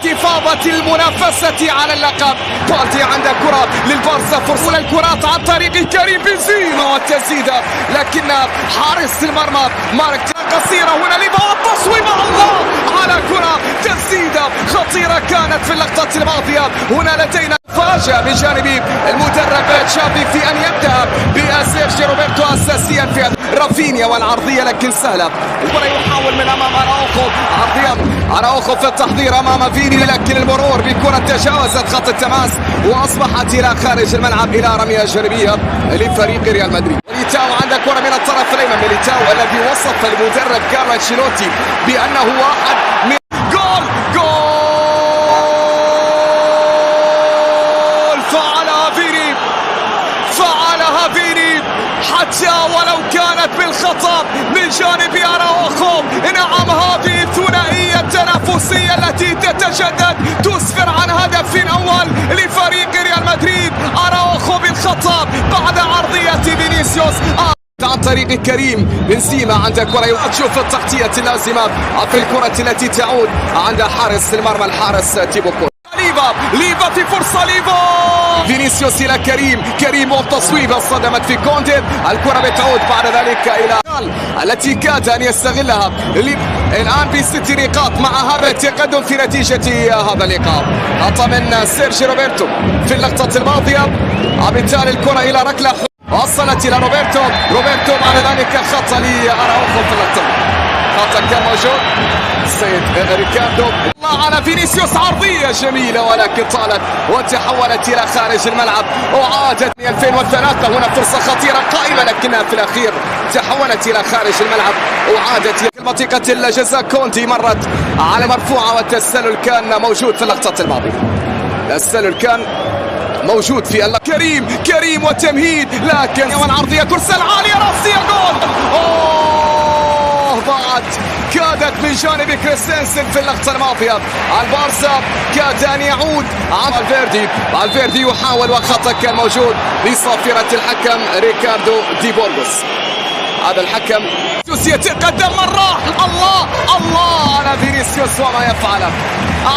انتفاضة المنافسة على اللقب. بالدي عنده كرة للبارسا، فرصة للكرات عن طريق كريم بنزيما والتسديدة، لكن حارس المرمى مارك قصيرة. هنا ليفا والتصويب، الله على كرة تسديدة خطيرة كانت في اللقطة الماضية. هنا لدينا فاجأة من جانب المدرب تشافي في أن يبدأ بسيرجيو روبرتو أساسيا في رافينيا والعرضية، لكن سهلة. الكرة يحاول من أمام أراوخو، عرضية أراوخو في التحضير أمام فيني، لكن المرور بكرة تجاوزت خط التماس وأصبحت إلى خارج الملعب إلى رمية جانبية لفريق ريال مدريد. ميليتاو عنده كرة من الطرف الأيمن، ميليتاو الذي وصف المدرب كارلو أنشيلوتي بأنه واحد من جول فعلها فيني حتى ولو كانت بالخطأ من جانب أراوخو. نعم، هذه الثنائية التنافسية التي تتجدد تسفر عن هدف أول لفريق ريال مدريد. أراوخو بالخطأ بعد عرضية فينيسيوس عن طريق كريم بنزيما. عند كرة تشوف التغطية اللازمة في الكرة التي تعود عند حارس المرمى الحارس تيبو كورتوا. ليفا في فرصة، ليفا فينيسيوس إلى كريم والتصويبة صدمت في كوندي. الكرة بتعود بعد ذلك إلى التي كاد أن يستغلها الآن ب6 نقاط مع هذا التقدم في نتيجة هذا اللقاء. خطأ من سيرجيو روبرتو في اللقطة الماضية، وبالتالي الكرة إلى ركلة وصلت إلى روبرتو بعد ذلك خطأ لأراوخو في اللقطة. خطأ كان موجود السيد ريكاردو الله على فينيسيوس، عرضية جميلة ولكن طالت وتحولت إلى خارج الملعب وعادت 2003. هنا فرصة خطيرة قائمة لكنها في الأخير تحولت إلى خارج الملعب وعادت إلى منطقة الجزاء. كونتي مرت على مرفوعة والتسلل كان موجود في اللقطة الماضية. التسلل كان موجود في كريم وتمهيد، لكن والعرضية كرسي عالية رأسية، جول. ضاعت، كادت من جانب كريستنسن في اللقطة الماضية. البارسا كاد أن يعود عن فالفيردي يحاول وخطأ كان موجود بصافرة الحكم ريكاردو دي بورغوس. هذا الحكم يتقدم مرة، الله على فينيسيوس وما يفعله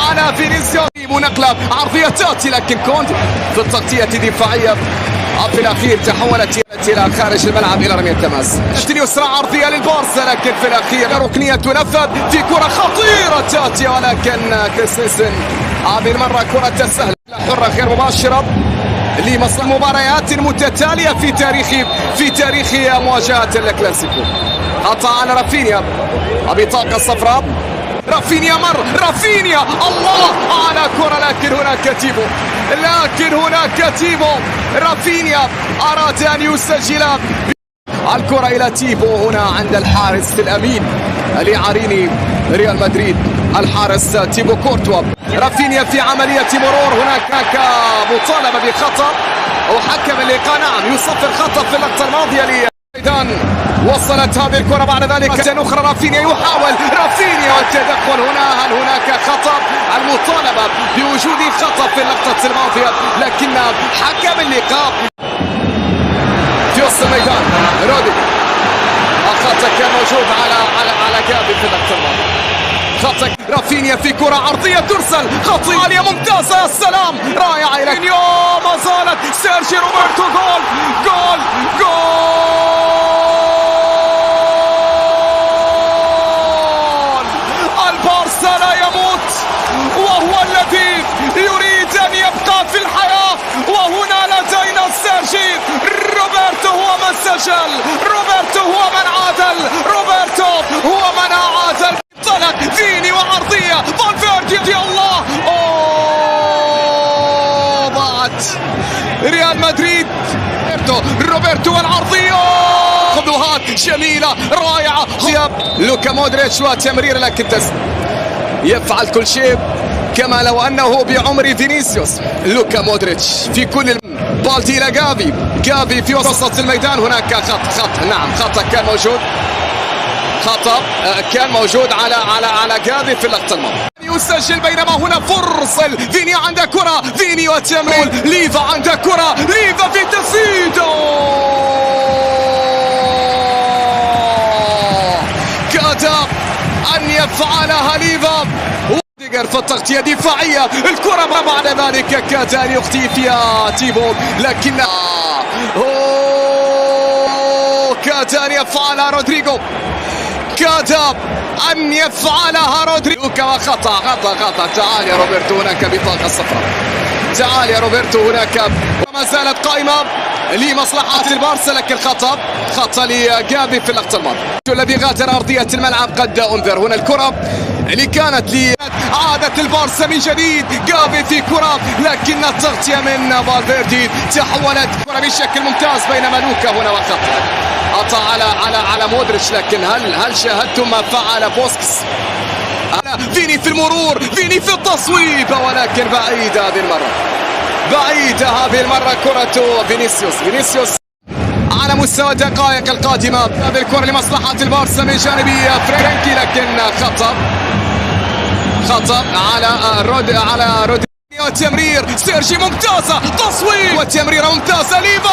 على فينيسيوس. منقلب عرضية تأتي لكن كونتي في التغطية الدفاعية في الأخير تحولت إلى خارج الملعب إلى رمية التماس. يسرى عرضية للبارسا لكن في الأخير ركنية تنفذ في كرة خطيرة تأتي، ولكن كريستنسن هذه المرة كرة سهلة حرة غير مباشرة لمصر مباريات متتالية في تاريخ مواجهة الكلاسيكو. خطأ على رافينيا بطاقة صفراء. رافينيا الله على كرة، لكن هناك تيبو رافينيا أراد أن يسجل الكرة إلى تيبو هنا عند الحارس الأمين لعرين ريال مدريد الحارس تيبو كورتوا. رافينيا في عملية مرور، هناك مطالبة بخطأ وحكم اللقاء نعم يصفر خطأ في اللقطة الماضية لميدان. وصلت هذه الكرة بعد ذلك أخرى، رافينيا يحاول والتدخل هنا. هل هناك خطأ؟ المطالبة بوجود خطأ في اللقطة الماضية، لكن حكم اللقاء في وسط الميدان رودي خطأ كان موجود على جافي في اللقطة الماضية. خطأ رافينيا في كرة عرضية ترسل خطيرة عالية ممتازة، يا سلام رائعة إلى ما زالت سيرجيو روبرتو. جول البارسا لا يموت وهو الذي يريد أن يبقى في الحياة، وهنا لدينا سيرجيو روبرتو هو من سجل، روبرتو هو من عادل، روبرتو هو من عادل. طلق فيني وعرضية فالفيردي، الله ضاعت ريال مدريد. روبرتو والعرضية خطوات جميلة رائعة. لوكا مودريتش وتمرير لكن يفعل كل شيء كما لو أنه بعمر فينيسيوس. لوكا مودريتش في كل بالدي إلى جافي في وسط الميدان. هناك خطأ كان موجود على جافي في اللقطة الماضية. يسجل بينما هنا فرصة فيني عند كرة، فيني وتمرير ليفا عند كرة، ليفا في تسديده كاد أن يفعلها ليفا. روديجر في التغطية دفاعية، الكرة ما بعد ذلك كاد أن يخطي فيها تيبو، لكن كاد أن يفعلها رودريجو، كاد أن يفعلها رودريجو. وخطأ. تعال يا روبرتو هناك بطاقة صفراء، تعال يا روبرتو هناك. ما زالت قائمة لمصلحة البارسا، لكن خطأ لجافي في اللقطة الماضية الذي غادر أرضية الملعب. قد أنذر هنا الكرة اللي كانت لعادة البارسا من جديد. جافي في كرة، لكن التغطية من فالفيردي تحولت كرة بشكل ممتاز، بينما لوكا هنا وخطأ على مودريتش. لكن هل شاهدتم ما فعل بوسكس؟ فيني في المرور، فيني في التصويب، ولكن بعيدة هذه المرة كرة فينيسيوس على مستوى الدقائق القادمة. هذه الكرة لمصلحة البارسا من جانب فرانكي، لكن خطأ على رودريجو. والتمرير سيرجي ممتازة، تصويب وتمريرة ممتازة ليفا.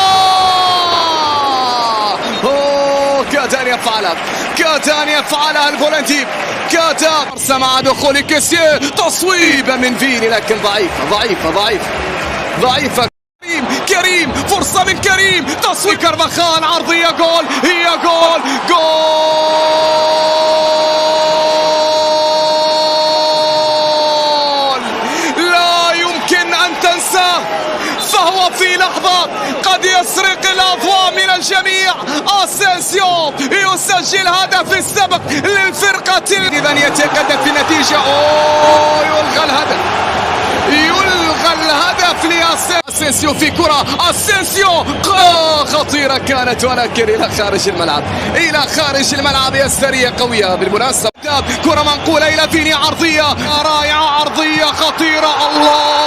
كاد أن يفعلها البولندي، بارسا مع دخول كيسيه، تصويب من فيني، لكن ضعيفة. كريم فرصة من كريم، تصويب كارفاخال، عرضية جول، هي جول. لا يمكن أن تنساه، فهو في لحظة قد يسرق الأضواء من الجميع. أسينسيو يسجل هدف السبق للفرقة، إذن يتقدم في النتيجة. يلغى الهدف لأسينسيو في كرة، أسينسيو خطيرة كانت، ولكن إلى خارج الملعب. يسترية قوية بالمناسبة، كرة منقولة إلى فيني، عرضية رائعة، عرضية خطيرة. الله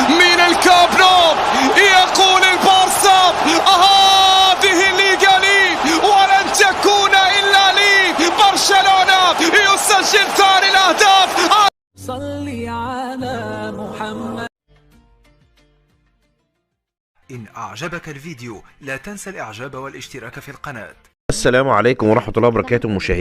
من الكامب نو يقول البارسا هذه الليغا لي ولن تكون إلا لي. برشلونة يسجل ثاني الأهداف. صلي على محمد. إن أعجبك الفيديو لا تنسى الإعجاب والاشتراك في القناة. السلام عليكم ورحمة الله وبركاته مشاهدينا.